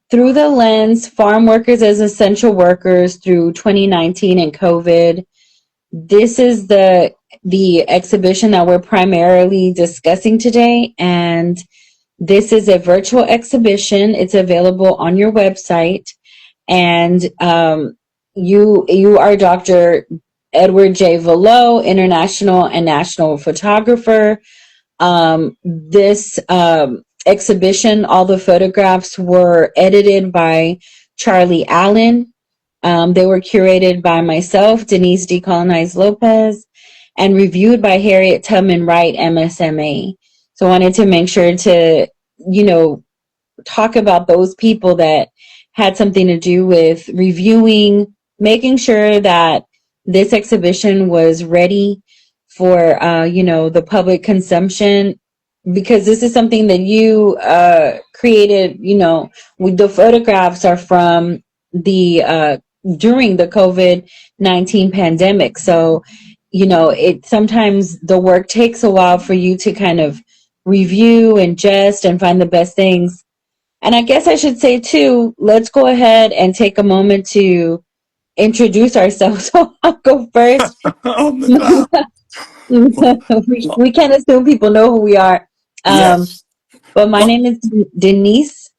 through the lens, farm workers as essential workers through 2019 and COVID. This is the exhibition that we're primarily discussing today, and this is a virtual exhibition. It's available on your website, and you are Dr. Edward J. Velo, international and national photographer. This exhibition, all the photographs were edited by Charlie Allen. They were curated by myself, Denise Decolonized Lopez, and reviewed by Harriet Tubman Wright, MSMA. So I wanted to make sure to, talk about those people that had something to do with reviewing, making sure that this exhibition was ready for, the public consumption, because this is something that you created. With the photographs are from the during the COVID-19 pandemic. So, it sometimes the work takes a while for you to kind of review and just and find the best things. And I guess I should say too, let's go ahead and take a moment to introduce ourselves. So I'll go first. Oh my God. Well, well, We can't assume people know who we are. Um, yes. but my Well, name is Denise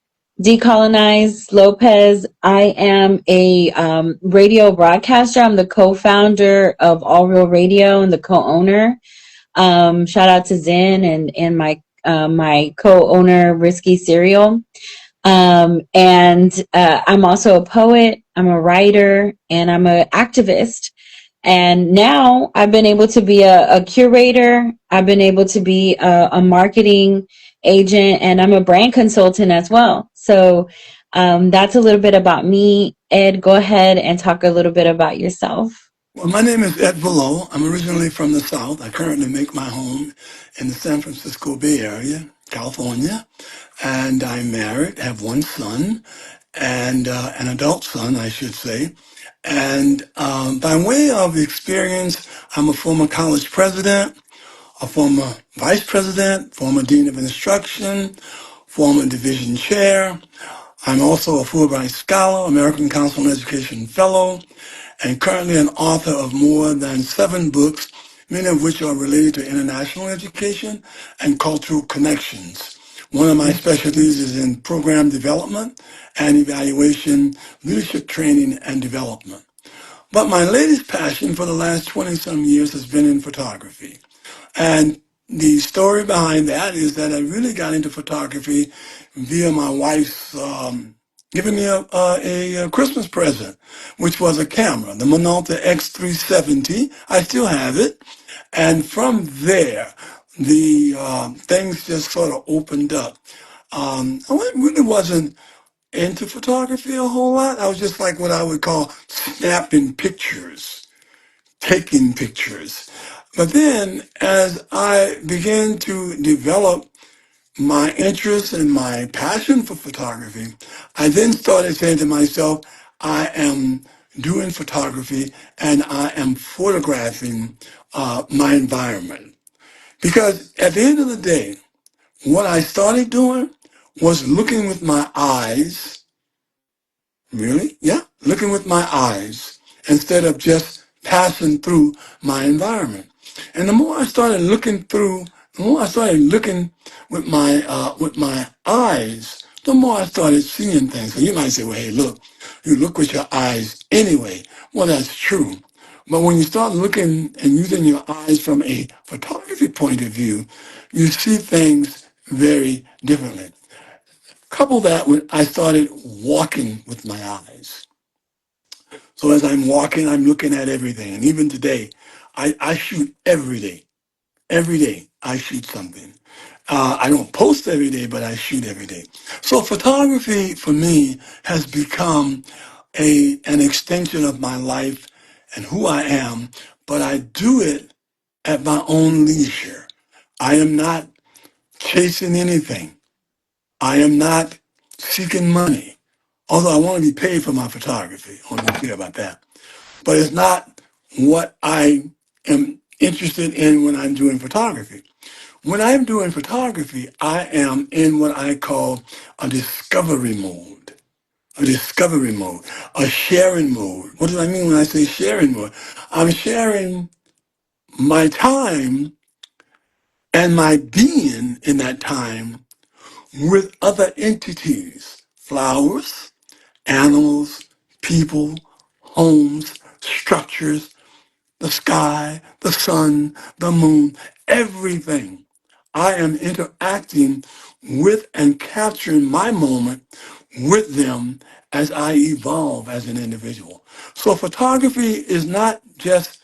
Decolonized Lopez. I am a radio broadcaster. I'm the co-founder of All Real Radio and the co-owner. Shout out to Zen and my co-owner Risky Cereal. And I'm also a poet. I'm a writer, and I'm an activist. And now I've been able to be a curator. I've been able to be a marketing agent, and I'm a brand consultant as well. So that's a little bit about me. Ed, go ahead and talk a little bit about yourself. my name is Ed Velo. I'm originally from the South. I currently make my home in the San Francisco Bay Area, California. And I'm married, have one son, and an adult son, I should say. And by way of experience, I'm a former college president, a former vice president, former dean of instruction, former division chair. I'm also a Fulbright Scholar, American Council on Education Fellow, and currently an author of more than 7 books, many of which are related to international education and cultural connections. One of my specialties is in program development and evaluation, leadership training and development. But my latest passion for the last 20 some years has been in photography. And the story behind that is that I really got into photography via my wife's giving me a Christmas present, which was a camera, the Minolta X370. I still have it. And from there, the things just sort of opened up. Really wasn't into photography a whole lot. I was just like what I would call snapping pictures, taking pictures. But then as I began to develop my interest and my passion for photography, I then started saying to myself, I am doing photography and I am photographing my environment. Because at the end of the day, what I started doing was looking with my eyes. Really? Yeah, looking with my eyes instead of just passing through my environment. And the more I started looking through, the more I started looking with my eyes, the more I started seeing things. So you might say, well, hey, look, you look with your eyes anyway. Well, that's true. But when you start looking and using your eyes from a photography point of view, you see things very differently. Couple that with I started walking with my eyes. So as I'm walking, I'm looking at everything. And even today, I shoot every day. Every day I shoot something. I don't post every day, but I shoot every day. So photography for me has become an extension of my life and who I am, but I do it at my own leisure. I am not chasing anything. I am not seeking money. Although I want to be paid for my photography. I want to be clear about that. But it's not what I am interested in when I'm doing photography. When I'm doing photography, I am in what I call a discovery mode. a discovery mode, a sharing mode. What do I mean when I say sharing mode? I'm sharing my time and my being in that time with other entities, flowers, animals, people, homes, structures, the sky, the sun, the moon, everything. I am interacting with and capturing my moment with them as I evolve as an individual. So photography is not just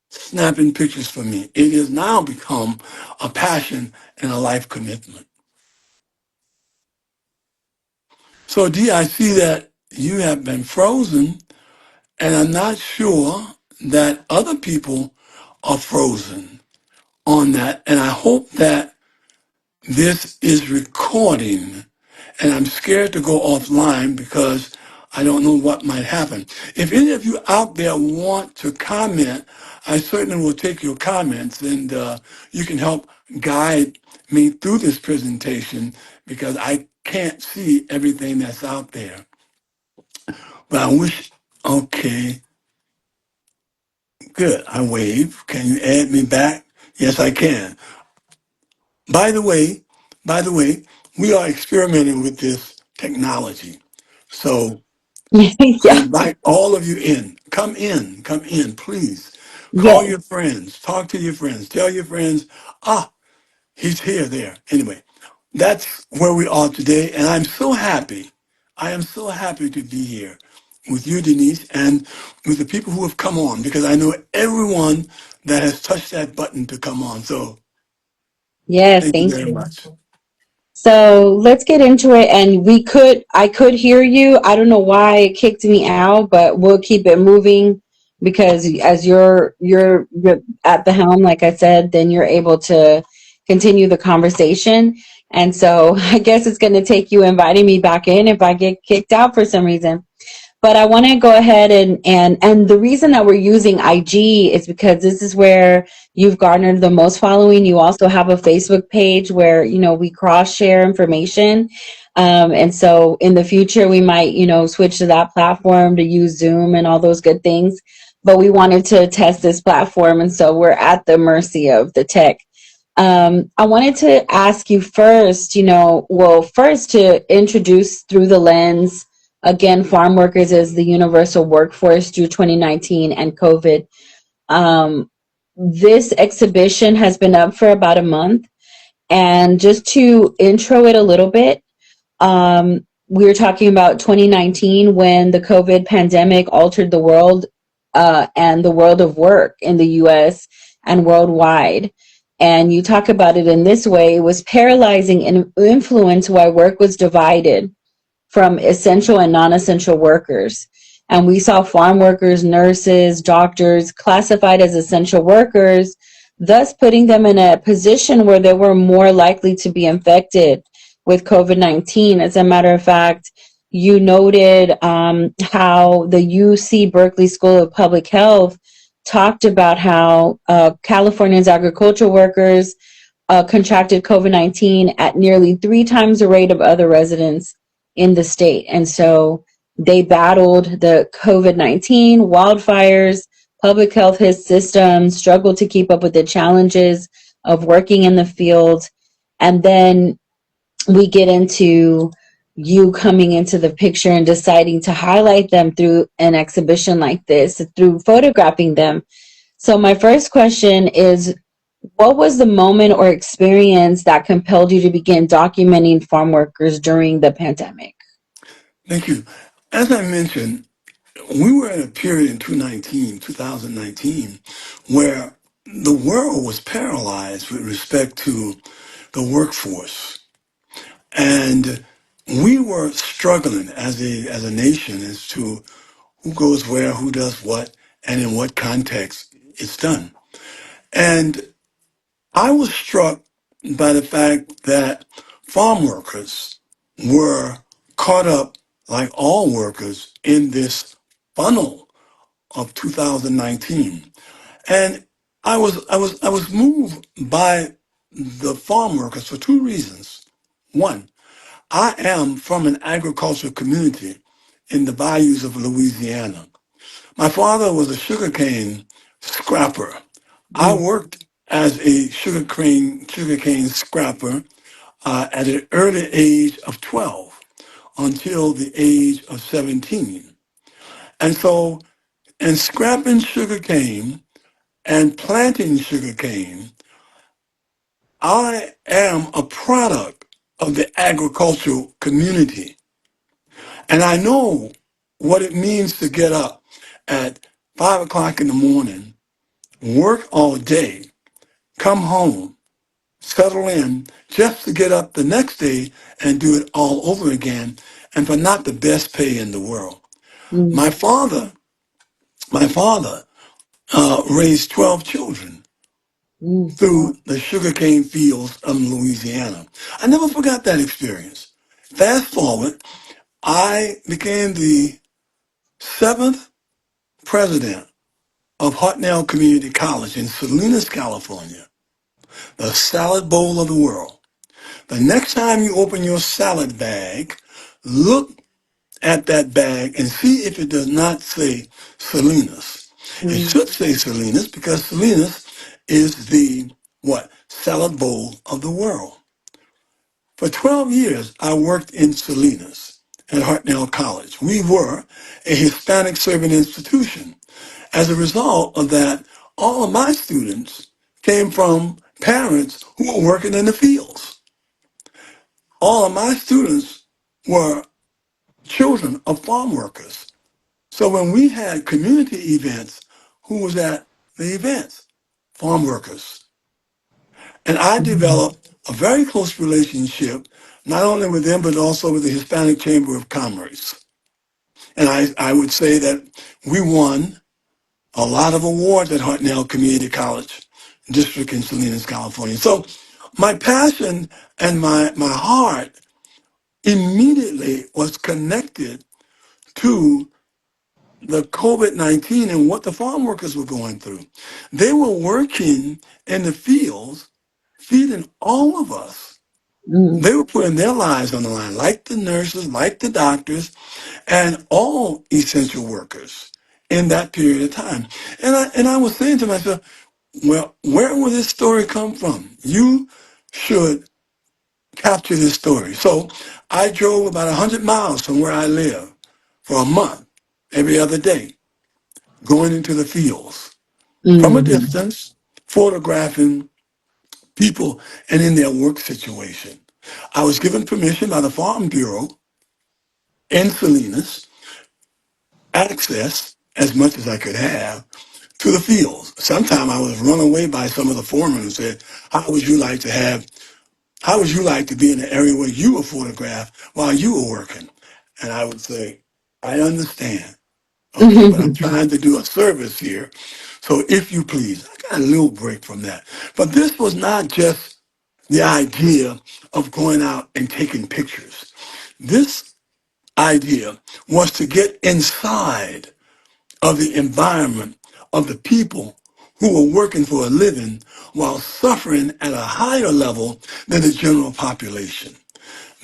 snapping pictures for me. It has now become a passion and a life commitment. So Dee, I see that you have been frozen, and I'm not sure that other people are frozen on that. And I hope that this is recording, and I'm scared to go offline because I don't know what might happen. If any of you out there want to comment, I certainly will take your comments, and you can help guide me through this presentation because I can't see everything that's out there. But I wish, okay, good. I wave. Can you add me back? Yes, I can. By the way, by the way, we are experimenting with this technology. So I Yeah. invite all of you in. Come in, please. Call Yes. your friends, talk to your friends, tell your friends, he's here, there. Anyway, that's where we are today. And I'm so happy. I am so happy to be here with you, Denise, and with the people who have come on, because I know everyone that has touched that button to come on. So Yes. thank you Thank very you. much. So let's get into it. And I could hear you. I don't know why it kicked me out, but we'll keep it moving because as you're at the helm, like I said, then you're able to continue the conversation. And so I guess it's going to take you inviting me back in if I get kicked out for some reason. But I want to go ahead and the reason that we're using IG is because this is where you've garnered the most following. You also have a Facebook page where, we cross share information. And so in the future, we might, switch to that platform to use Zoom and all those good things. But we wanted to test this platform. And so we're at the mercy of the tech. I wanted to ask you first, first to introduce through the lens, again, farm workers is the universal workforce through 2019 and COVID. Um, this exhibition has been up for about a month. And just to intro it a little bit, we were talking about 2019 when the COVID pandemic altered the world and the world of work in the US and worldwide. And you talk about it in this way: it was paralyzing and influenced why work was divided from essential and non-essential workers. And we saw farm workers, nurses, doctors classified as essential workers, thus putting them in a position where they were more likely to be infected with COVID-19. As a matter of fact, you noted how the UC Berkeley School of Public Health talked about how California's agricultural workers contracted COVID-19 at nearly 3 times the rate of other residents in the state. And so they battled the COVID-19, wildfires, public health systems, struggled to keep up with the challenges of working in the field. And then we get into you coming into the picture and deciding to highlight them through an exhibition like this, through photographing them. So my first question is, what was the moment or experience that compelled you to begin documenting farm workers during the pandemic? Thank you. As I mentioned, we were in a period in 2019, where the world was paralyzed with respect to the workforce. And we were struggling as a nation as to who goes where, who does what, and in what context it's done. And I was struck by the fact that farm workers were caught up, like all workers, in this funnel of 2019. And I was moved by the farm workers for two reasons. One, I am from an agricultural community, in the bayous of Louisiana. My father was a sugarcane scrapper. I Mm, worked as a sugarcane scrapper at an early age of 12 until the age of 17. And so, in scrapping sugarcane and planting sugarcane, I am a product of the agricultural community. And I know what it means to get up at 5 o'clock in the morning, work all day, come home, settle in, just to get up the next day and do it all over again, and for not the best pay in the world. mm, My father, my father raised 12 children mm, through the sugarcane fields of Louisiana. I never forgot that experience. Fast forward, I became the seventh president of Hartnell Community College in Salinas, California, the salad bowl of the world. The next time you open your salad bag, look at that bag and see if it does not say Salinas. It mm, should say Salinas because Salinas is the what? Salad bowl of the world. For 12 years, I worked in Salinas at Hartnell College. We were a Hispanic serving institution. As a result of that, all of my students came from parents who were working in the fields. All of my students were children of farm workers. So when we had community events, who was at the events? Farm workers. And I mm, developed a very close relationship, not only with them, but also with the Hispanic Chamber of Commerce. And I would say that we won a lot of awards at Hartnell Community College District in Salinas, California. So my passion and my heart immediately was connected to the COVID-19 and what the farm workers were going through. They were working in the fields, feeding all of us. mm, They were putting their lives on the line, like the nurses, like the doctors, and all essential workers in that period of time. And I was saying to myself, well, where will this story come from? You should capture this story. So I drove about 100 miles from where I live for a month, every other day, going into the fields from a mm, distance, photographing people and in their work situation. I was given permission by the Farm Bureau in Salinas, access as much as I could have to the fields. Sometimes I was run away by some of the foremen who said, how would you like to have, how would you like to be in the area where you were photographed while you were working? And I would say, I understand. Okay, but I'm mm, trying to do a service here. So if you please, I got a little break from that. But this was not just the idea of going out and taking pictures. This idea was to get inside of the environment of the people who were working for a living while suffering at a higher level than the general population.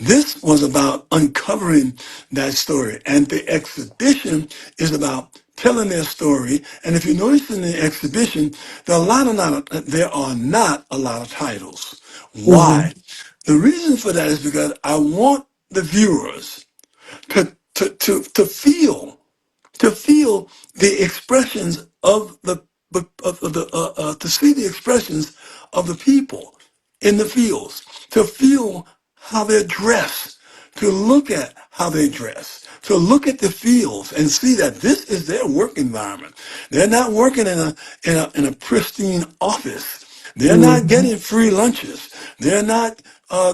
This was about uncovering that story. And the exhibition is about telling their story. And if you notice in the exhibition, there are not a lot of titles. mm, Why? The reason for that is because I want the viewers to feel the expressions of the to see the expressions of the people in the fields, to feel how they're dressed, to look at how they dress, to look at the fields and see that this is their work environment. They're not working in a pristine office. They're not mm, getting free lunches. They're not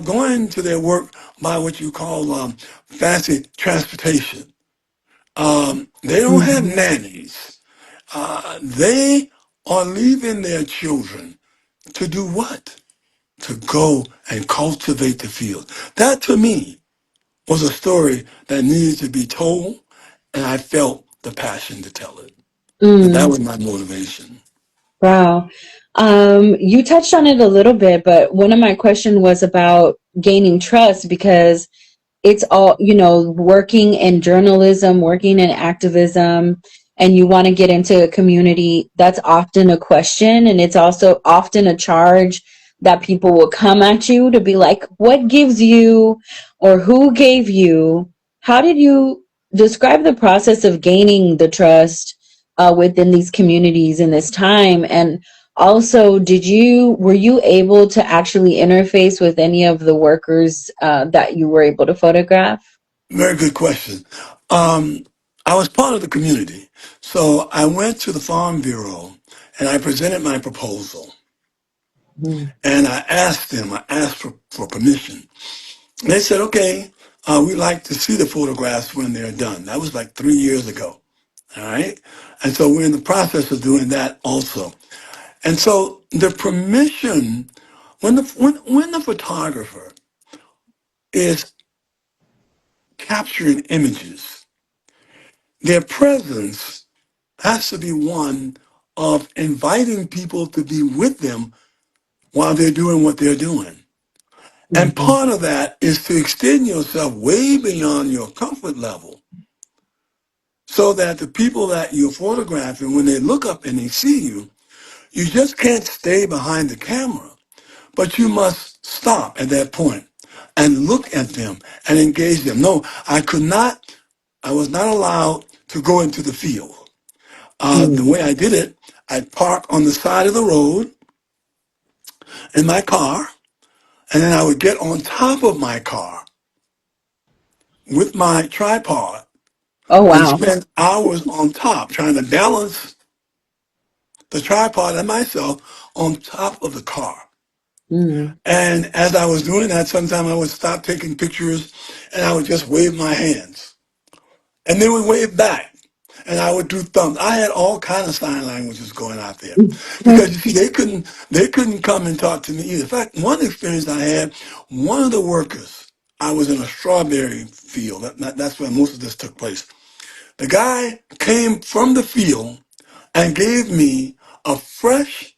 going to their work by what you call fancy transportation. They don't have mm, nannies. They are leaving their children to do what? To go and cultivate the field. That to me was a story that needed to be told, and I felt the passion to tell it. So that mm. was my motivation. Wow. You touched on it a little bit, but one of my questions was about gaining trust because it's all, working in journalism, working in activism, and you want to get into a community, that's often a question. And it's also often a charge that people will come at you to be like, what gives you, or who gave you, how did you describe the process of gaining the trust within these communities in this time? And also, were you able to actually interface with any of the workers that you were able to photograph? Very good question. Um, I was part of the community. So I went to the Farm Bureau and I presented my proposal. Mm, And I asked for permission. And they said, okay, we'd like to see the photographs when they're done. That was like 3 years ago. All right. And so we're in the process of doing that also. And so the permission, when the photographer is capturing images, their presence has to be one of inviting people to be with them while they're doing what they're doing. And mhm, part of that is to extend yourself way beyond your comfort level so that the people that you're photographing, when they look up and they see you, you just can't stay behind the camera, but you must stop at that point and look at them and engage them. No, I was not allowed to go into the field. The mm. way I did it, I'd park on the side of the road in my car, and then I would get on top of my car with my tripod Oh, and wow. spend hours on top trying to balance the tripod and myself on top of the car. Mm. And as I was doing that, sometimes I would stop taking pictures and I would just wave my hands. And they would wave back. And I would do thumbs. I had all kind of sign languages going out there. Because you see, they couldn't come and talk to me either. In fact, one experience I had, one of the workers, I was in a strawberry field. That's where most of this took place. The guy came from the field and gave me a fresh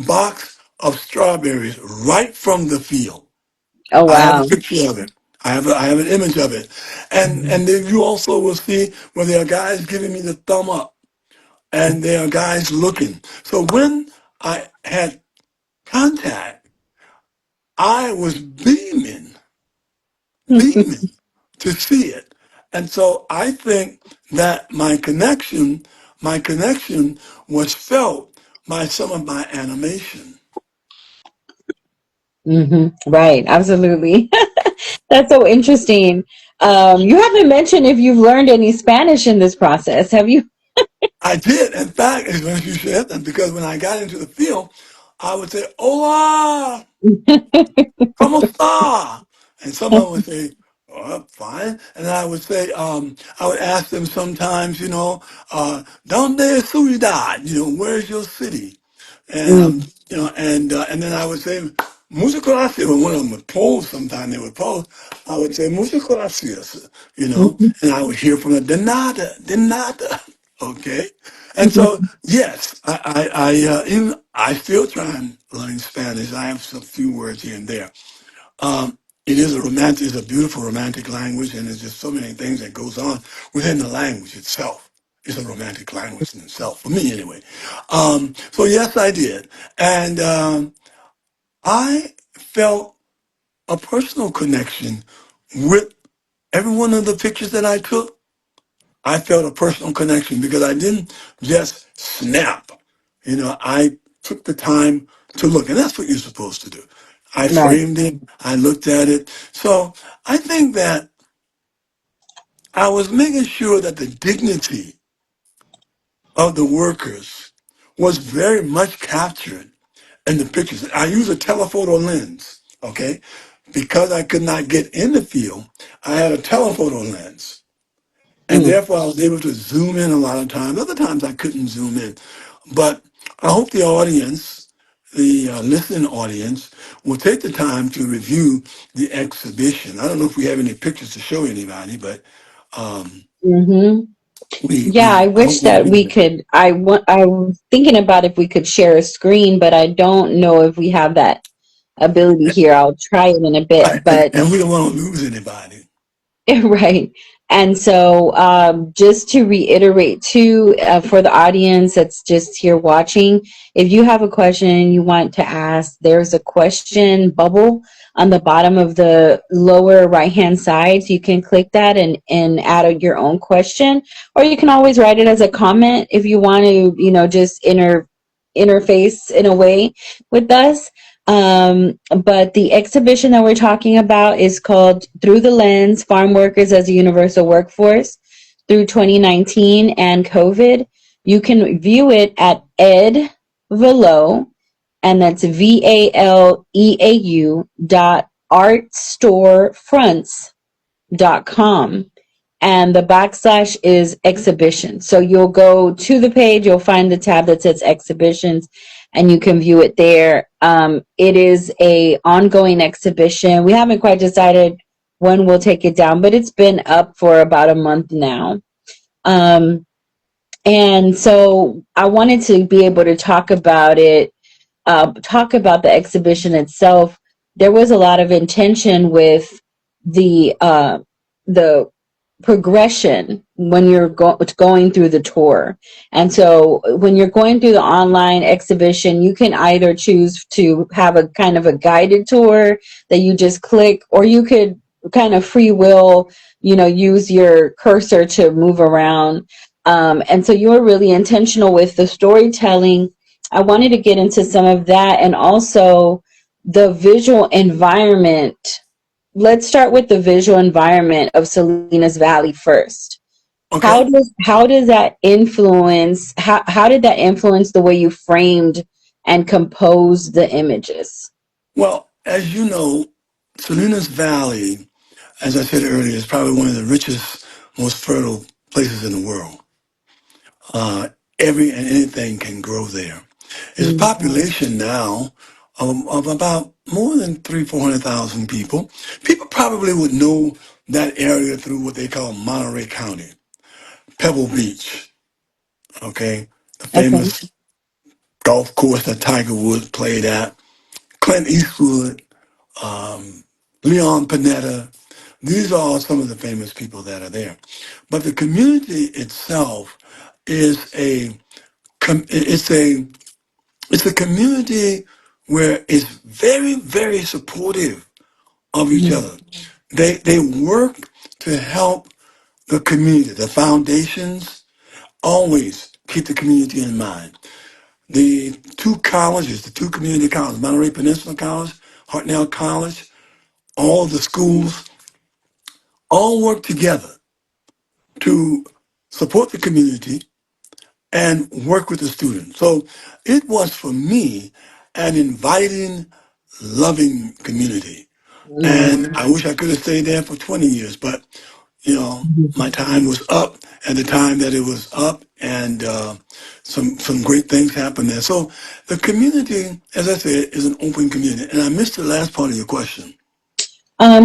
box of strawberries right from the field. Oh, I have a wow. picture of it. I have an image of it. And then you also will see where there are guys giving me the thumb up and there are guys looking. So when I had contact, I was beaming to see it. And so I think that my connection was felt by some of my animation. Hmm. Right, absolutely. That's so interesting. You haven't mentioned if you've learned any Spanish in this process. Have you? I did, in fact, as when you said that, because when I got into the field, I would say, "Hola, ¿cómo está?" And someone would say, "Oh, fine." And I would say, I would ask them sometimes, "¿Dónde es su ciudad?" Where's your city? And Mm, and then I would say, "Muchas gracias." When one of them would pose, sometime they would pose. I would say, "Muchas gracias," mhm, and I would hear from them, de nada." Okay, and so yes, I still try and learn Spanish. I have some few words here and there. It's a beautiful romantic language, and there's just so many things that goes on within the language itself. It's a romantic language in itself, for me anyway. So yes, I did, and I felt a personal connection with every one of the pictures that I took. I felt a personal connection because I didn't just snap. I took the time to look, and that's what you're supposed to do. I right. framed it, I looked at it. So I think that I was making sure that the dignity of the workers was very much captured in the pictures. I use a telephoto lens, okay? Because I could not get in the field, I had a telephoto lens. And Mm, therefore, I was able to zoom in a lot of times. Other times, I couldn't zoom in. But I hope the audience, the listening audience, will take the time to review the exhibition. I don't know if we have any pictures to show anybody, but um, hmm. Yeah, I I hope wish we have that we any. could. I was thinking about if we could share a screen, but I don't know if we have that ability here. I'll try it in a bit, Right, but and we don't want to lose anybody. Right. And so, just to reiterate too, for the audience that's just here watching, if you have a question you want to ask, there's a question bubble on the bottom of the lower right hand side. So you can click that and add your own question, or you can always write it as a comment if you want to, just interface in a way with us. But the exhibition that we're talking about is called Through the Lens, Farm Workers as a Universal Workforce through 2019 and COVID. You can view it at Ed Valeau, and that's VALEAU artstorefronts.com, and the backslash is exhibition. So you'll go to the page, you'll find the tab that says exhibitions, and you can view it there. It is a ongoing exhibition. We haven't quite decided when we'll take it down, but it's been up for about a month now. And so I wanted to be able to talk about it, talk about the exhibition itself. There was a lot of intention with the progression when you're going through the tour. And so when you're going through the online exhibition, you can either choose to have a kind of a guided tour that you just click, or you could kind of free will, use your cursor to move around. And so you were really intentional with the storytelling. I wanted to get into some of that, and also the visual environment. Let's start with the visual environment of Salinas Valley first. Okay. How does that influence, how did that influence the way you framed and composed the images? Well, as you know, Salinas Valley, as I said earlier, is probably one of the richest, most fertile places in the world. Every and anything can grow there. There's a Mm, population now of about more than 400,000 people. People probably would know that area through what they call Monterey County, Pebble Beach, okay? The okay. famous golf course that Tiger Woods played at, Clint Eastwood, Leon Panetta. These are all some of the famous people that are there. But the community itself is it's a it's a community where it's very, very supportive of each Mhm. other. They work to help the community. The foundations always keep the community in mind. The two colleges, the two community colleges, Monterey Peninsula College, Hartnell College, all the schools all work together to support the community and work with the students. So it was for me an inviting, loving community. And I wish I could have stayed there for 20 years, but my time was up at the time that it was up, and some great things happened there. So the community, as I said, is an open community. And I missed the last part of your question.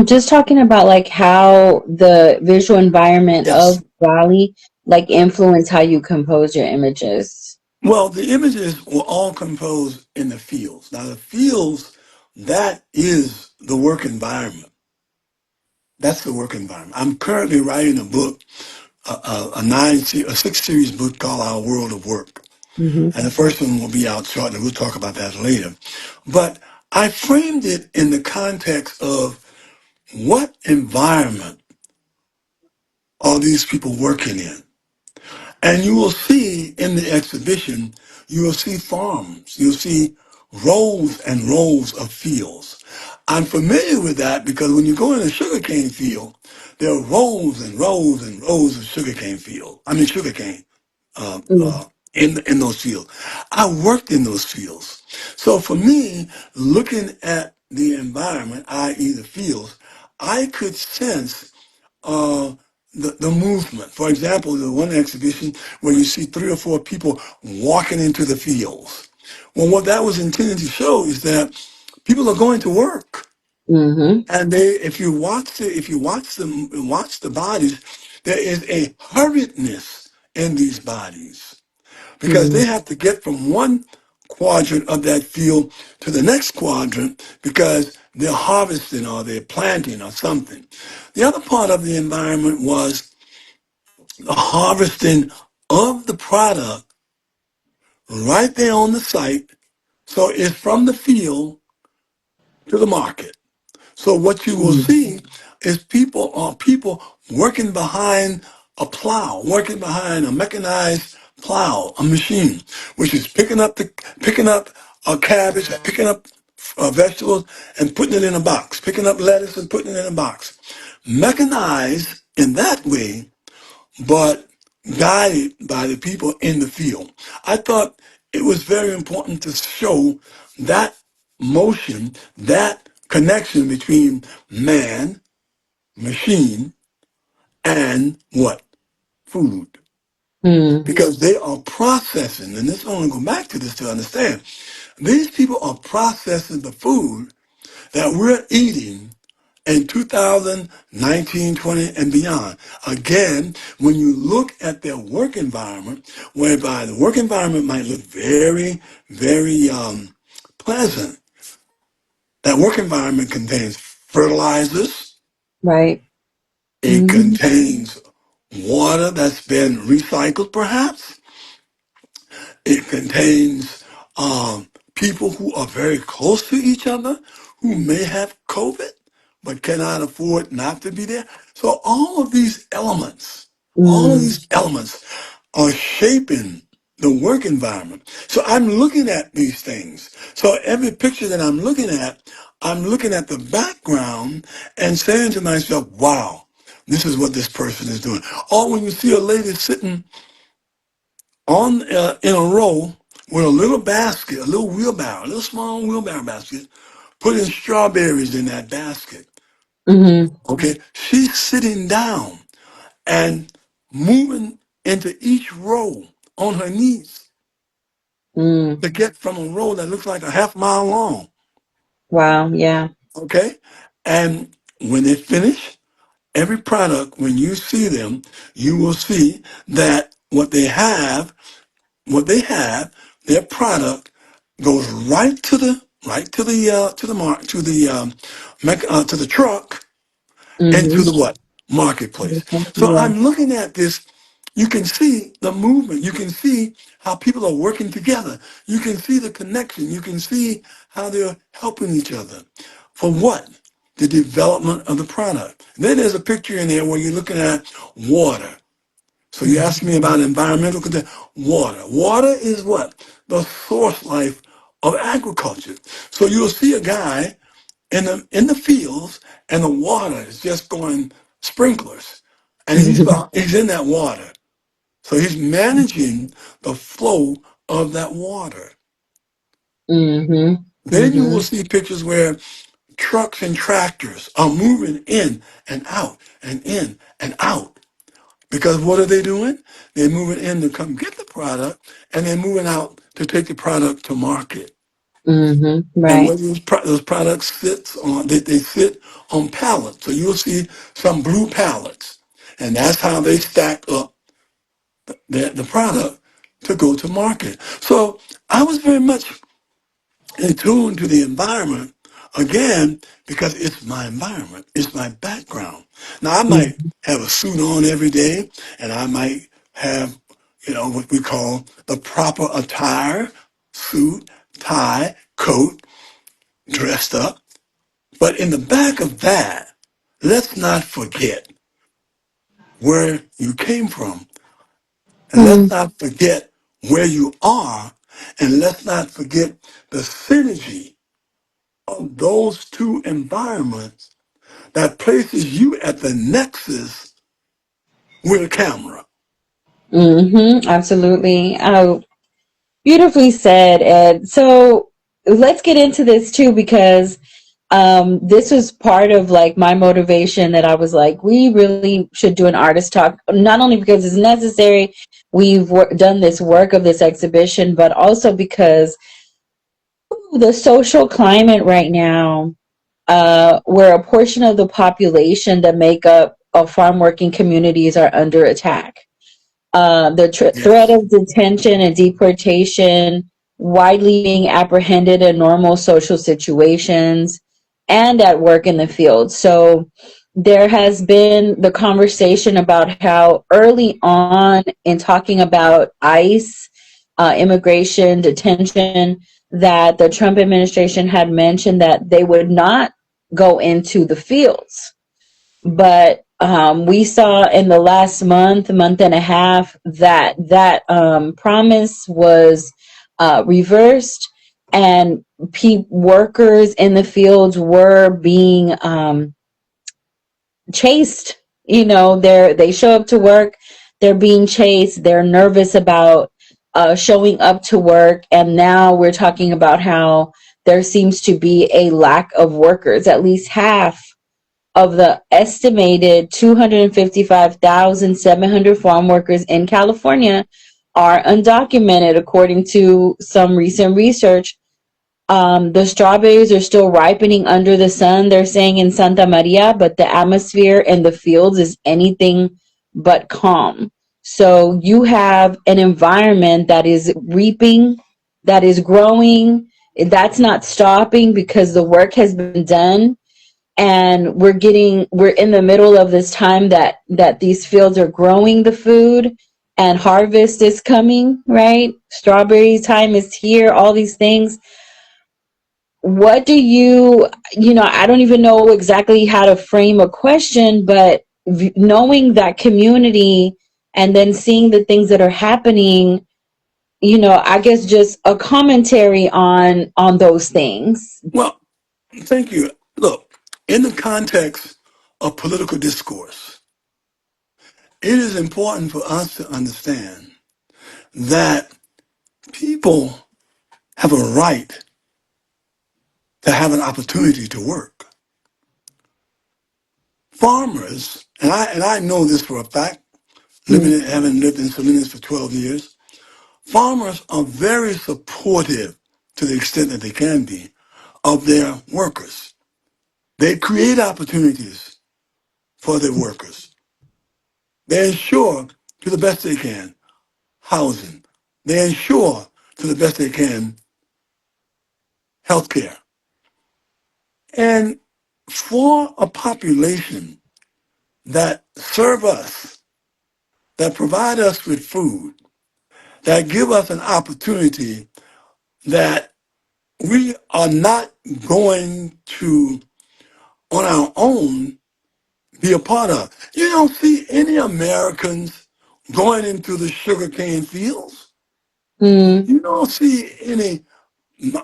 Just talking about like how the visual environment Yes. of Raleigh like influence how you compose your images. Well, the images were all composed in the fields. Now, the fields, that is the work environment. That's the work environment. I'm currently writing a book, a 6 series book called Our World of Work. Hmm. And the first one will be out shortly. We'll talk about that later. But I framed it in the context of what environment are these people working in? And you will see in the exhibition, you will see farms. You'll see rows and rows of fields. I'm familiar with that because when you go in a sugarcane field, there are rows and rows and rows of sugarcane in those fields. I worked in those fields. So for me, looking at the environment, i.e. the fields, I could sense uh, the movement. For example, the one exhibition where you see 3 or 4 people walking into the fields. Well, what that was intended to show is that people are going to work, Hmm. and if you watch the bodies, there is a hurriedness in these bodies because Hmm. they have to get from one quadrant of that field to the next quadrant because they're harvesting or they're planting or something. The other part of the environment was the harvesting of the product right there on the site. So it's from the field to the market. So what you will Mm. see is people working behind a plow, working behind a mechanized plow, a machine, which is picking up a cabbage, picking up vegetables and putting it in a box, picking up lettuce and putting it in a box. Mechanized in that way, but guided by the people in the field. I thought it was very important to show that motion, that connection between man, machine, and what? Food. Mm. Because they are processing, and this I want to go back to this to understand. These people are processing the food that we're eating in 2019, 20, and beyond. Again, when you look at their work environment, whereby the work environment might look very, very pleasant, that work environment contains fertilizers, Right. it Mm-hmm. contains water that's been recycled, perhaps, it contains people who are very close to each other who may have COVID but cannot afford not to be there. So all of Mm. these elements are shaping the work environment. So I'm looking at these things. So every picture that I'm looking at the background and saying to myself, wow, this is what this person is doing. Or when you see a lady sitting on in a row with a little basket, a little wheelbarrow, a little small wheelbarrow basket, putting strawberries in that basket. Mm-hmm. Okay, she's sitting down and moving into each row on her knees Mm. to get from a row that looks like a half mile long. Wow. Yeah. Okay, and when they finish, every product, when you see them, you will see that what they have, their product goes to the truck and to Mm-hmm. the what? Marketplace. So Yeah. I'm looking at this. You can see the movement. You can see how people are working together. You can see the connection. You can see how they're helping each other. For what? The development of the product. Then there's a picture in there where you're looking at water. So you asked me about environmental condition. Water. Water is what? The source life of agriculture. So you'll see a guy in the fields and the water is just going sprinklers. And he's in that water. So he's managing the flow of that water. Mm-hmm. Then you will Mm-hmm. see pictures where trucks and tractors are moving in and out and in and out. Because what are they doing? They're moving in to come get the product, and they're moving out to take the product to market. Mm-hmm. And Right. where those products sit on, they sit on pallets. So you'll see some blue pallets, and that's how they stack up the product to go to market. So I was very much in tune to the environment again because it's my environment, it's my background. Now I might Mm-hmm. have a suit on every day, and I might have, what we call the proper attire, suit, tie, coat, dressed up. But in the back of that, let's not forget where you came from, and let's not forget where you are, and let's not forget the synergy of those two environments that places you at the nexus with a camera. Mm-hmm. Absolutely. Oh, beautifully said, Ed. So let's get into this too, because this was part of like my motivation that I was like, we really should do an artist talk, not only because it's necessary, we've done this work of this exhibition, but also because the social climate right now, where a portion of the population that make up of farm working communities are under attack. The threat Yes. of detention and deportation, widely being apprehended in normal social situations, and at work in the field. So there has been the conversation about how early on in talking about ICE, immigration, detention, that the Trump administration had mentioned that they would not go into the fields. But we saw in the last month and a half, that promise was reversed, and workers in the fields were being chased. They show up to work, they're being chased, they're nervous about showing up to work, and now we're talking about how there seems to be a lack of workers. At least half of the estimated 255,700 farm workers in California are undocumented, according to some recent research. The strawberries are still ripening under the sun, they're saying, in Santa Maria, but the atmosphere in the fields is anything but calm. So you have an environment that is reaping, that is growing, that's not stopping because the work has been done. And we're in the middle of this time that these fields are growing the food, and harvest is coming, right? Strawberry time is here, all these things. What do I don't even know exactly how to frame a question, but knowing that community and then seeing the things that are happening, I guess just a commentary on those things. Well, thank you. Look, in the context of political discourse, it is important for us to understand that people have a right to have an opportunity to work. Farmers, and I know this for a fact, having lived in Salinas for 12 years, farmers are very supportive, to the extent that they can be, of their workers. They create opportunities for their workers. They ensure, to the best they can, housing. They ensure, to the best they can, health care. And for a population that serve us, that provide us with food, that give us an opportunity that we are not going to, on our own, be a part of. You don't see any Americans going into the sugarcane fields. Mm, You don't see any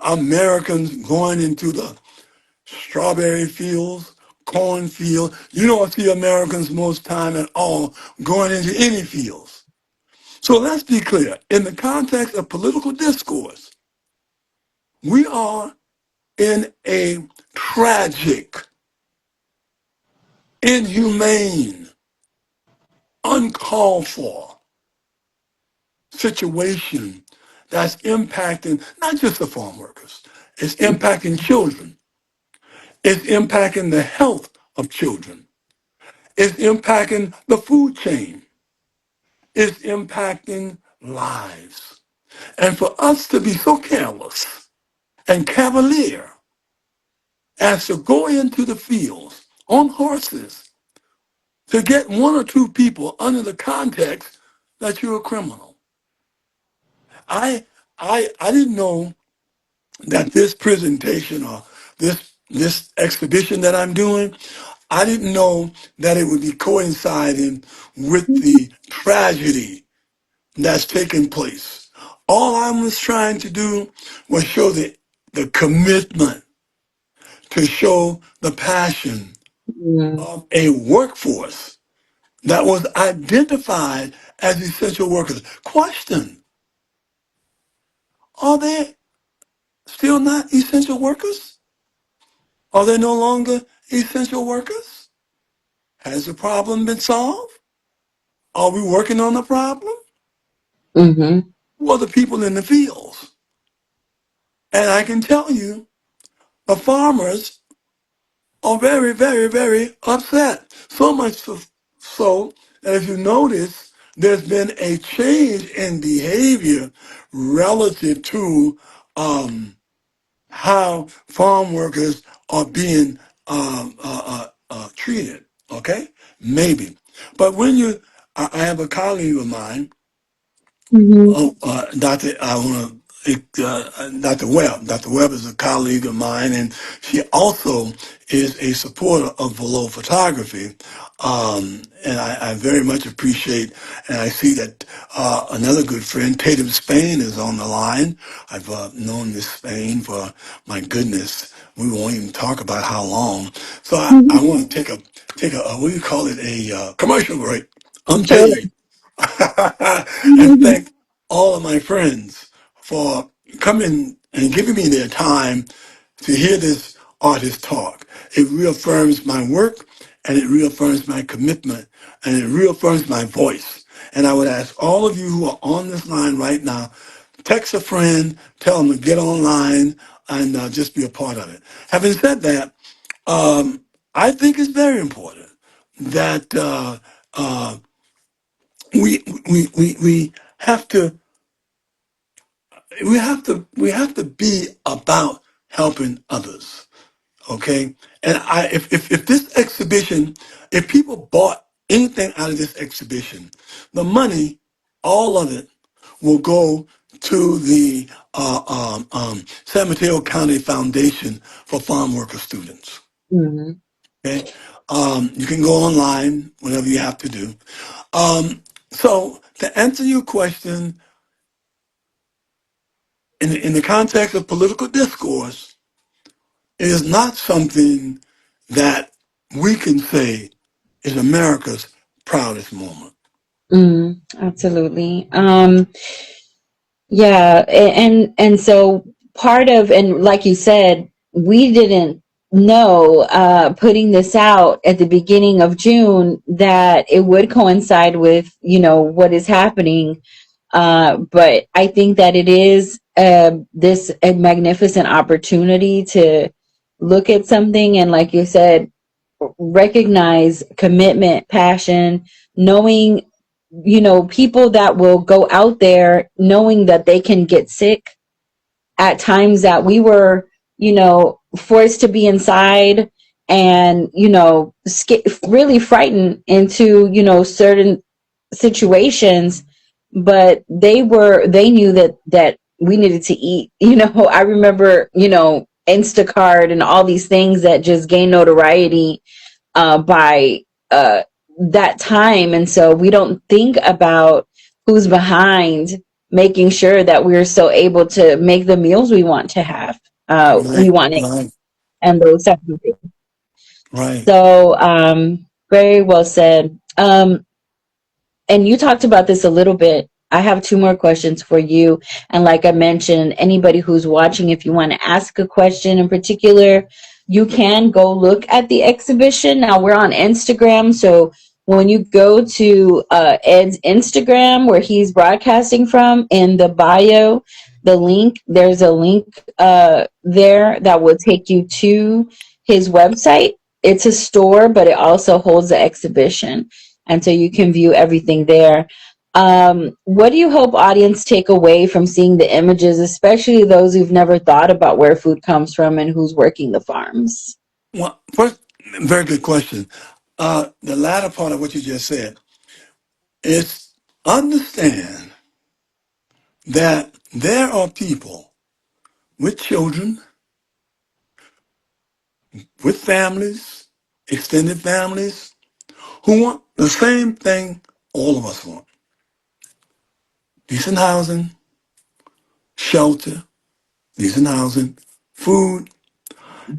Americans going into the strawberry fields, corn fields. You don't see Americans most time at all going into any fields. So let's be clear. In the context of political discourse, we are in a tragic, inhumane, uncalled for situation that's impacting not just the farm workers, it's impacting children. It's impacting the health of children. It's impacting the food chain. It's impacting lives. And for us to be so careless and cavalier as to go into the fields on horses to get one or two people under the context that you're a criminal. I didn't know that this presentation or this exhibition that I'm doing, I didn't know that it would be coinciding with the tragedy that's taking place. All I was trying to do was show the commitment, to show the passion mm, of a workforce that was identified as essential workers. Question, are they still not essential workers? Are they no longer essential workers? Has the problem been solved? Are we working on the problem? mm-hmm, Who are the people in the fields? And I can tell you, the farmers are very, very, very upset. So much so that if you notice, there's been a change in behavior relative to how farm workers are being treated. Okay, maybe, but when you, I have a colleague of mine. Mm-hmm. Oh, Dr. I want to, Dr. Webb. Dr. Webb is a colleague of mine, and she also is a supporter of Velo photography. And I very much appreciate, and I see that another good friend, Tatum Spain, is on the line. I've known Miss Spain for, my goodness, we won't even talk about how long. So I want to take a what do you call it, a commercial break, Sure. unpaid. And thank all of my friends for coming and giving me their time to hear this artist talk. It reaffirms my work, and it reaffirms my commitment, and it reaffirms my voice. And I would ask all of you who are on this line right now, text a friend, tell them to get online, and just be a part of it. Having said that, I think it's very important that we have to we have to be about helping others. Okay, and if this exhibition, if people bought anything out of this exhibition, the money, all of it, will go to the San Mateo County Foundation for Farm Worker Students. Mm-hmm. Okay, you can go online, whatever you have to do. So to answer your question, in the context of political discourse, it is not something that we can say is America's proudest moment. Absolutely. Yeah, and so part of, and like you said, we didn't know putting this out at the beginning of June that it would coincide with, what is happening. But I think that it is this a magnificent opportunity to look at something and, like you said, recognize commitment, passion, knowing, people that will go out there knowing that they can get sick at times that we were, forced to be inside and, really frightened into, certain situations, but they knew that we needed to eat. I remember, Instacart and all these things that just gained notoriety by that time. And so we don't think about who's behind making sure that we're still able to make the meals we want to have. We Right, want it right, and those type of things. right. So, very well said. And you talked about this a little bit. I have two more questions for you. And like I mentioned, anybody who's watching, if you want to ask a question in particular, you can go look at the exhibition. Now we're on Instagram. So when you go to Ed's Instagram, where he's broadcasting from, in the bio, there's a link there that will take you to his website. It's a store, but it also holds the exhibition, and so you can view everything there. What do you hope audience take away from seeing the images, especially those who've never thought about where food comes from and who's working the farms? Well, first, very good question. The latter part of what you just said is understand that there are people with children, with families, extended families, who want the same thing all of us want: decent housing, shelter, decent housing, food,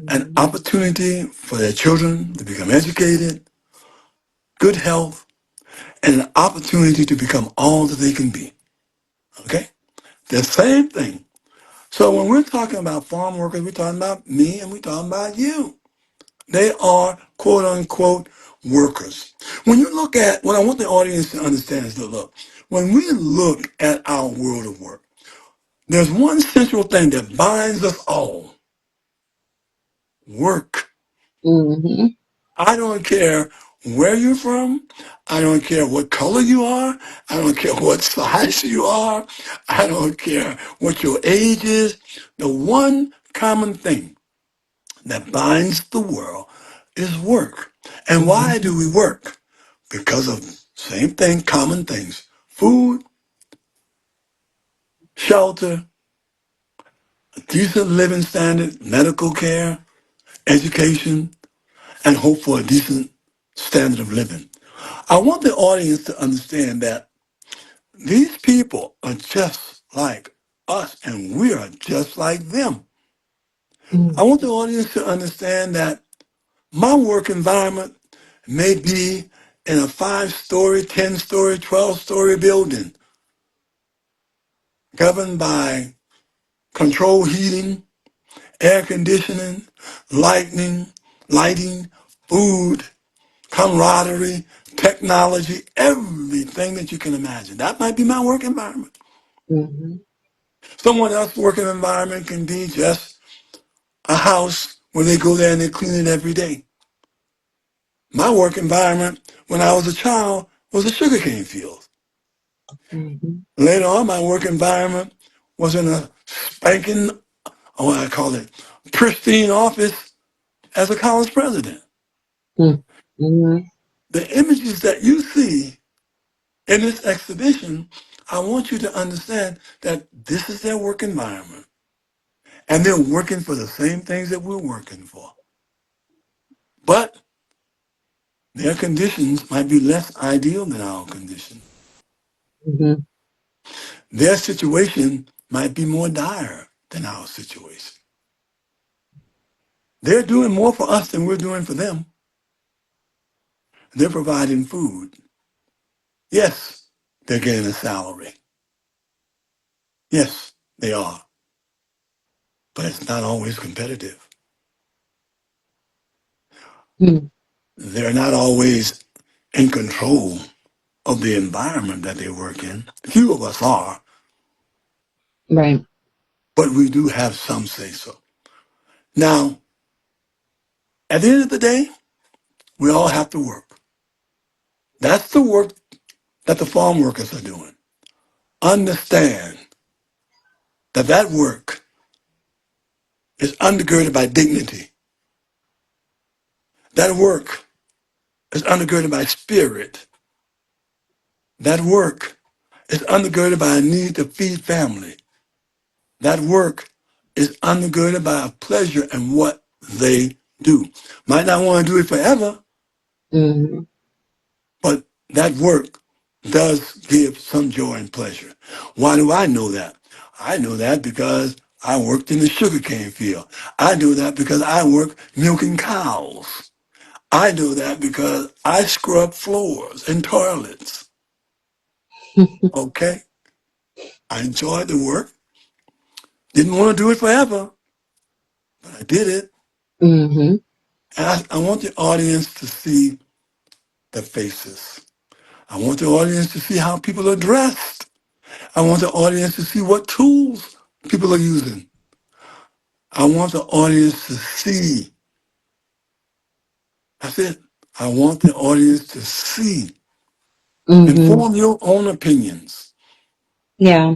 an Mhm. opportunity for their children to become educated, good health, and an opportunity to become all that they can be. Okay? The same thing. So when we're talking about farm workers, we're talking about me and we're talking about you. They are quote unquote workers. When you look at, what I want the audience to understand is that, look, when we look at our world of work, there's one central thing that binds us all: work. Mhm. I don't care where you're from. I don't care what color you are. I don't care what size you are. I don't care what your age is. The one common thing that binds the world is work. And Mhm. why do we work? Because of same thing, common things. Food, shelter, a decent living standard, medical care, education, and hope for a decent standard of living. I want the audience to understand that these people are just like us and we are just like them. I Mhm. want the audience to understand that my work environment may be in a 5-story, 10-story, 12-story building governed by controlled heating, air conditioning, lighting, food, camaraderie, technology, everything that you can imagine. That might be my work environment. Mhm. Someone else's working environment can be just a house where they go there and they clean it every day. My work environment when I was a child was a sugarcane field. Mhm. Later on, my work environment was in a spanking, what I call it, pristine office as a college president. Mhm. Mhm. The images that you see in this exhibition, I want you to understand that this is their work environment. And they're working for the same things that we're working for. But their conditions might be less ideal than our condition. Mhm. Their situation might be more dire than our situation. They're doing more for us than we're doing for them. They're providing food. Yes, they're getting a salary. Yes, they are. But it's not always competitive. Mhm. They're not always in control of the environment that they work in. Few of us are, Right. but we do have some say so. Now, at the end of the day, we all have to work. That's the work that the farm workers are doing. Understand that that work is undergirded by dignity. That work is undergirded by spirit. That work is undergirded by a need to feed family. That work is undergirded by a pleasure in what they do. Might not want to do it forever, Mhm. but that work does give some joy and pleasure. Why do I know that? I know that because I worked in the sugarcane field. I know that because I work milking cows. I know that because I scrub floors and toilets. Okay? I enjoyed the work. Didn't want to do it forever, but I did it. Mhm. And I want the audience to see the faces. I want the audience to see how people are dressed. I want the audience to see what tools people are using. I want the audience to see. That's it. I want the audience to see and Mhm. form your own opinions. Yeah.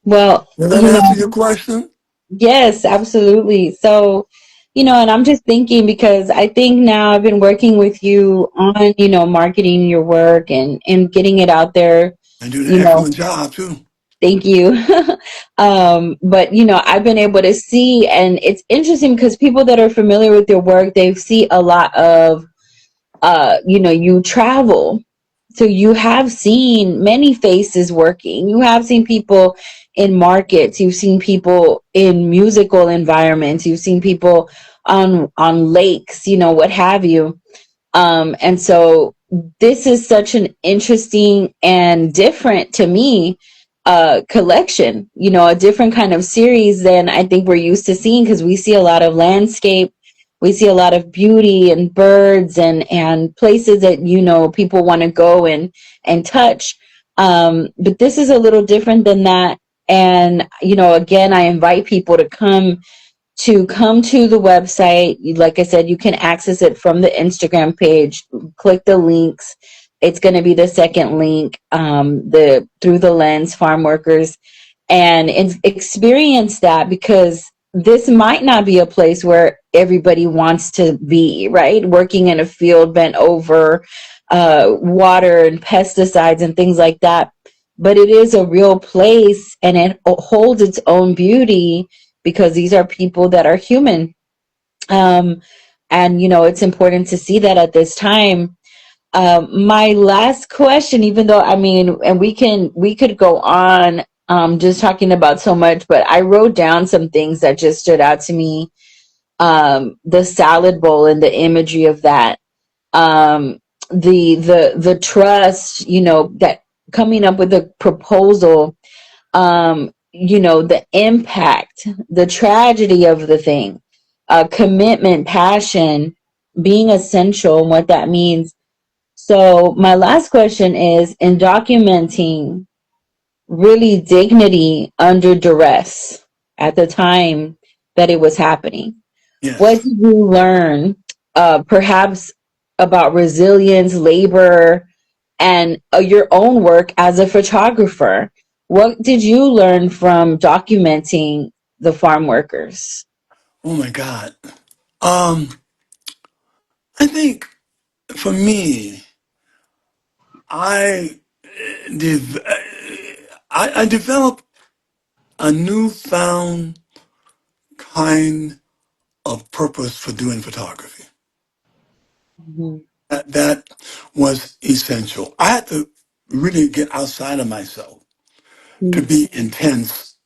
Well, Does that answer your question? yes, absolutely. So, and I'm just thinking because I think now I've been working with you on, marketing your work and getting it out there, And doing an you know, excellent job too. thank you. But I've been able to see, and it's interesting because people that are familiar with your work, they see a lot of, you travel. So you have seen many faces working. You have seen people in markets. You've seen people in musical environments. You've seen people on lakes, what have you. And so this is such an interesting and different to me collection, a different kind of series than I think we're used to seeing because we see a lot of landscape, we see a lot of beauty and birds and places that people want to go and touch. But this is a little different than that. And again, I invite people to the website. Like I said, you can access it from the Instagram page. Click the links. It's going to be the second link, the Through the Lens Farm Workers, and experience that because this might not be a place where everybody wants to be, right? Working in a field bent over, water and pesticides and things like that. But it is a real place, and it holds its own beauty because these are people that are human. Um, and, it's important to see that at this time. My last question, even though, I mean, and we could go on, just talking about so much, but I wrote down some things that just stood out to me. The salad bowl and the imagery of that. Um, the trust, that coming up with a proposal, the impact, the tragedy of the thing, commitment, passion, being essential, and what that means. So my last question is, in documenting really dignity under duress at the time that it was happening, what Yes. did you learn, perhaps about resilience, labor, and your own work as a photographer? What did you learn from documenting the farm workers? Oh my God. Um, I think for me, I dev- I developed a newfound kind of purpose for doing photography. Mhm. That was essential. I had to really get outside of myself to be intense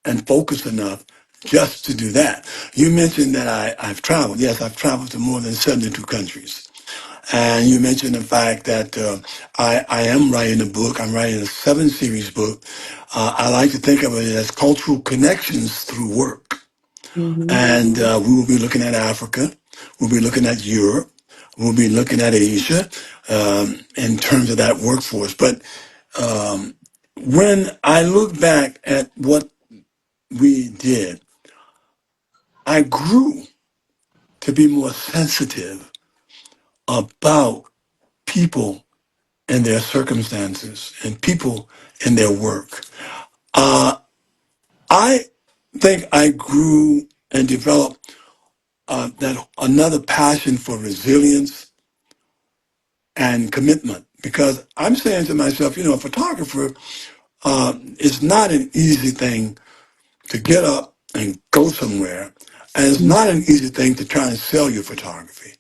and focused enough just to do that. You mentioned that I've traveled. Yes, I've traveled to more than 72 countries. And you mentioned the fact that I am writing a book. I'm writing a 7-series book. I like to think of it as cultural connections through work. Mhm. And we will be looking at Africa. We'll be looking at Europe. We'll be looking at Asia in terms of that workforce. But when I look back at what we did, I grew to be more sensitive about people and their circumstances and people and their work. Uh, I think I grew and developed that another passion for resilience and commitment because I'm saying to myself, a photographer is not an easy thing to get up and go somewhere. And it's not an easy thing to try and sell your photography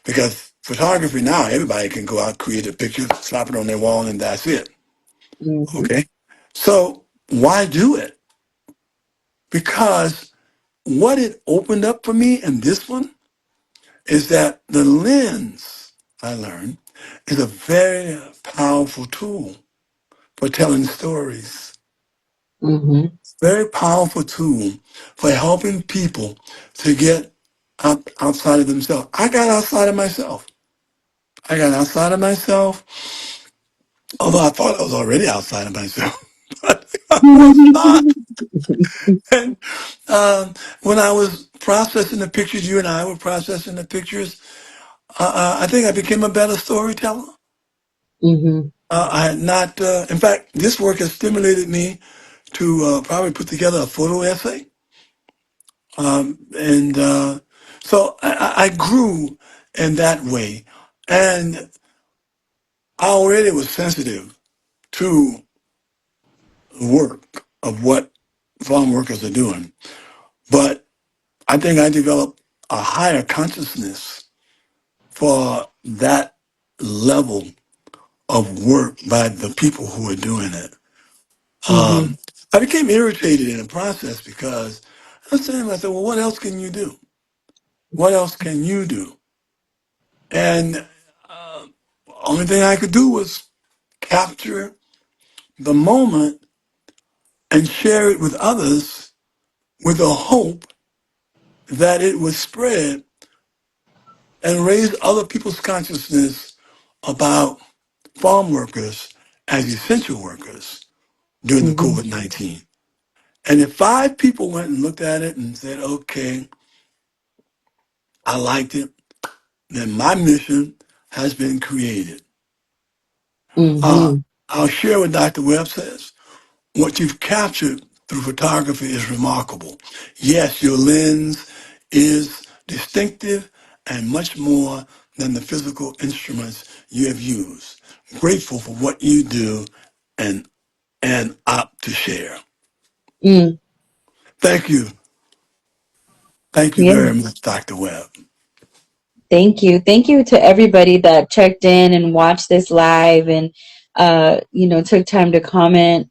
because photography now, everybody can go out, create a picture, slap it on their wall, and that's it. Mhm. Okay. So why do it? Because what it opened up for me in this one is that the lens, I learned, is a very powerful tool for telling stories. Mhm. Very powerful tool for helping people to get outside of themselves. I got outside of myself. I got outside of myself, although I thought I was already outside of myself. But I was not. And when I was processing the pictures, you and I were processing the pictures, I think I became a better storyteller. Mhm. I had not, in fact, this work has stimulated me to probably put together a photo essay. And so I grew in that way. And I already was sensitive to the work of what farm workers are doing. But I think I developed a higher consciousness for that level of work by the people who are doing it. Mhm. I became irritated in the process because I was saying to myself, well, what else can you do? What else can you do? And the only thing I could do was capture the moment and share it with others with the hope that it would spread and raise other people's consciousness about farm workers as essential workers during the Mhm. COVID-19. And if 5 people went and looked at it and said, okay, I liked it, then my mission has been created. Uh, Mhm. I'll share what Dr. Webb says. What you've captured through photography is remarkable. Yes, your lens is distinctive and much more than the physical instruments you have used. Grateful for what you do and opt to share. Mm, Thank you. Thank you yeah. very much, Dr. Webb. Thank you. Thank you to everybody that checked in and watched this live and, took time to comment.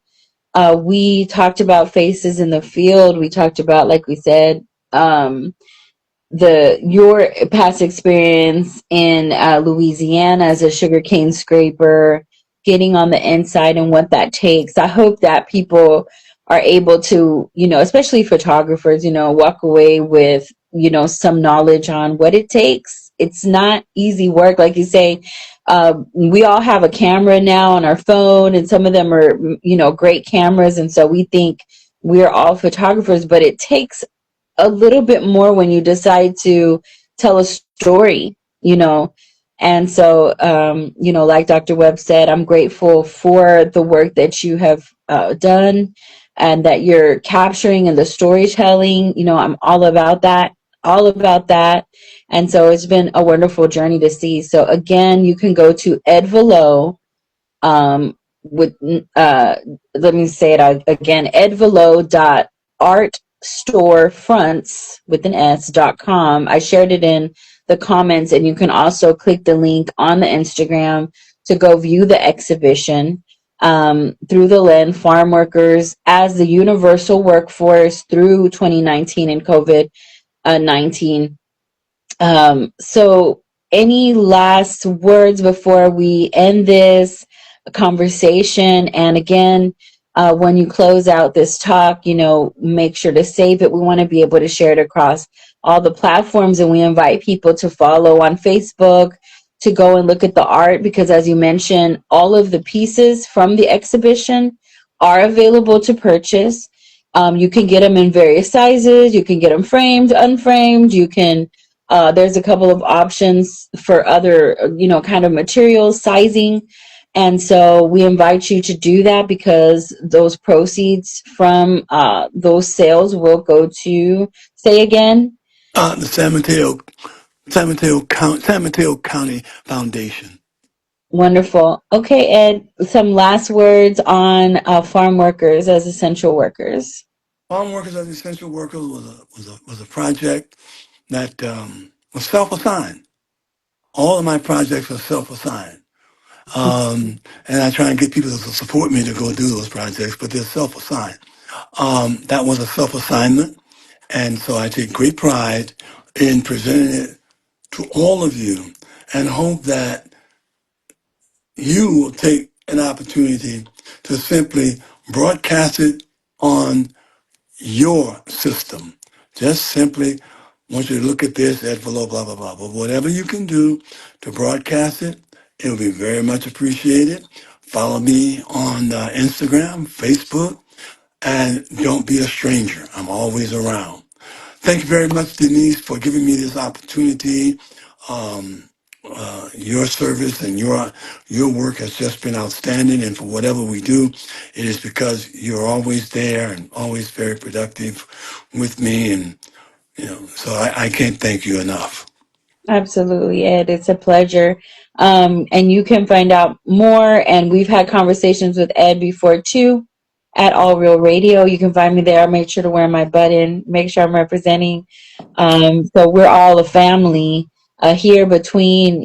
We talked about faces in the field. We talked about, like we said, um, your past experience in Louisiana as a sugarcane scraper, getting on the inside and what that takes. I hope that people are able to, especially photographers, walk away with, some knowledge on what it takes. It's not easy work, like you say. We all have a camera now on our phone, and some of them are, great cameras, and so we think we're all photographers, but it takes a little bit more when you decide to tell a story, And so, like Dr. Webb said, I'm grateful for the work that you have done and that you're capturing and the storytelling. I'm all about that, all about that. And so it's been a wonderful journey to see. So again, you can go to Ed Velo, with let me say it again, edvelo.artstorefronts with an s.com. I shared it in the comments, and you can also click the link on the Instagram to go view the exhibition, through the lens farm workers as the universal workforce through 2019 and COVID-19. So any last words before we end this conversation? And again, when you close out this talk, make sure to save it. We want to be able to share it across all the platforms, and we invite people to follow on Facebook, to go and look at the art, because as you mentioned, all of the pieces from the exhibition are available to purchase. You can get them in various sizes. You can get them framed, unframed. You can there's a couple of options for other, kind of materials, sizing. And so we invite you to do that, because those proceeds from those sales will go to, say again? The San Mateo County Foundation. Wonderful. Okay, Ed, some last words on farm workers as essential workers. Farmworkers as Essential Workers was a project that was self-assigned. All of my projects are self-assigned. And I try and get people to support me to go do those projects, but they're self-assigned. That was a self-assignment, and so I take great pride in presenting it to all of you, and hope that you will take an opportunity to simply broadcast it on your system. Just simply want you to look at this at below, blah, blah, blah. But whatever you can do to broadcast it, it will be very much appreciated. Follow me on Instagram, Facebook, and don't be a stranger. I'm always around. Thank you very much, Denise, for giving me this opportunity. Um, your service and your work has just been outstanding, and for whatever we do, it is because you're always there and always very productive with me, and so I can't thank you enough. Absolutely, Ed. It's a pleasure. And you can find out more. And we've had conversations with Ed before too at All Real Radio. You can find me there. I'll make sure to wear my button, make sure I'm representing. So we're all a family here between,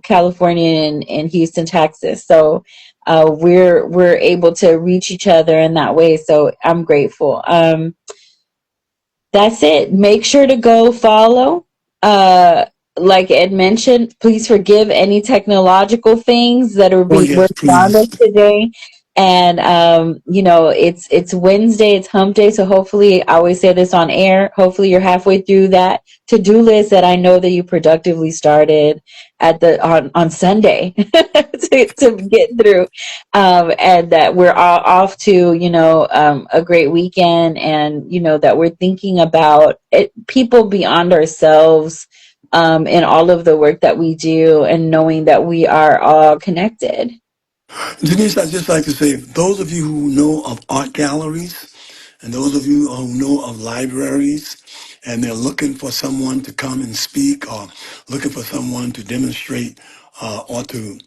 California and Houston, Texas. So we're able to reach each other in that way. So I'm grateful. That's it. Make sure to go follow. Uh, like Ed mentioned, please forgive any technological things that Oh were yes, beyond us please. today. And it's Wednesday, it's Hump Day, so hopefully, I always say this on air. Hopefully, you're halfway through that to-do list that I know that you productively started on Sunday to get through, and that we're all off to a great weekend, and that we're thinking about people beyond ourselves, in all of the work that we do, and knowing that we are all connected. Denise, I'd just like to say, those of you who know of art galleries, And those of you who know of libraries and they're looking for someone to come and speak or looking for someone to demonstrate or to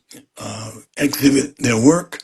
exhibit their work,